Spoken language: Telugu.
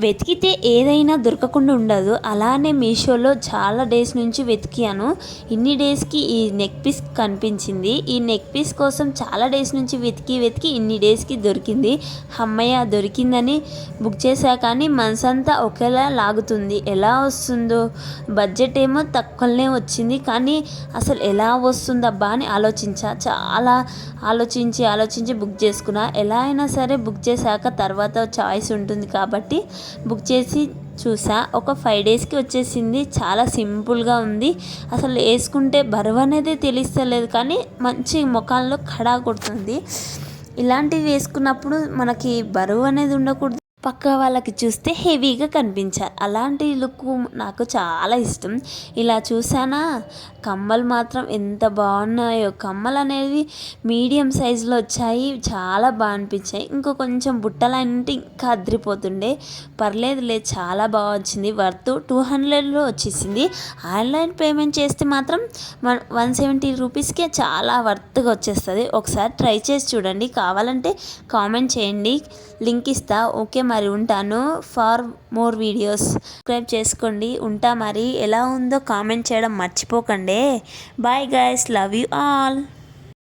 వెతికితే ఏదైనా దొరకకుండా ఉండదు. అలానే మీషోలో చాలా డేస్ నుంచి వెతికాను. ఇన్ని డేస్కి ఈ నెక్ పీస్ కనిపించింది. ఈ నెక్ పీస్ కోసం చాలా డేస్ నుంచి వెతికి ఇన్ని డేస్కి దొరికింది. అమ్మయ్య దొరికిందని బుక్ చేశా. కానీ మనసంతా ఒకేలా లాగుతుంది. ఎలా వస్తుందో, బడ్జెట్ ఏమో తక్కువనే వచ్చింది, కానీ అసలు ఎలా వస్తుందబ్బా అని చాలా ఆలోచించి బుక్ చేసుకున్నా. ఎలా అయినా సరే బుక్ చేశాక తర్వాత చాయిస్ ఉంటుంది కాబట్టి బుక్ చేసి చూసా. ఒక 5 డేస్కి వచ్చేసింది. చాలా సింపుల్గా ఉంది. అసలు వేసుకుంటే బరువు అనేది తెలుస్తలేదు, కానీ మంచి ముఖాల్లో కడా కొడుతుంది. ఇలాంటివి వేసుకున్నప్పుడు మనకి బరువు అనేది ఉండకూడదు, పక్క వాళ్ళకి చూస్తే హెవీగా కనిపించాలి. అలాంటి లుక్ నాకు చాలా ఇష్టం. ఇలా చూసానా, కమ్మలు మాత్రం ఎంత బాగున్నాయో. కమ్మలు అనేవి మీడియం సైజులో వచ్చాయి, చాలా బాగా అనిపించాయి. ఇంకో కొంచెం బుట్టలంటే ఇంకా అదిరిపోతుండే. పర్లేదులే, చాలా బాగా వచ్చింది. వర్త్ 200లో వచ్చేసింది. ఆన్లైన్ పేమెంట్ చేస్తే మాత్రం 170 రూపీస్కే చాలా వర్త్గా వచ్చేస్తుంది. ఒకసారి ట్రై చేసి చూడండి. కావాలంటే కామెంట్ చేయండి, లింక్ ఇస్తా. ఓకే, మరి ఉంటాను. ఫర్ మోర్ వీడియోస్ సబ్స్క్రైబ్ చేసుకోండి. ఉంటా మరి. ఎలా ఉందో కామెంట్ చేయడం మర్చిపోకండి. Bye guys, love you all.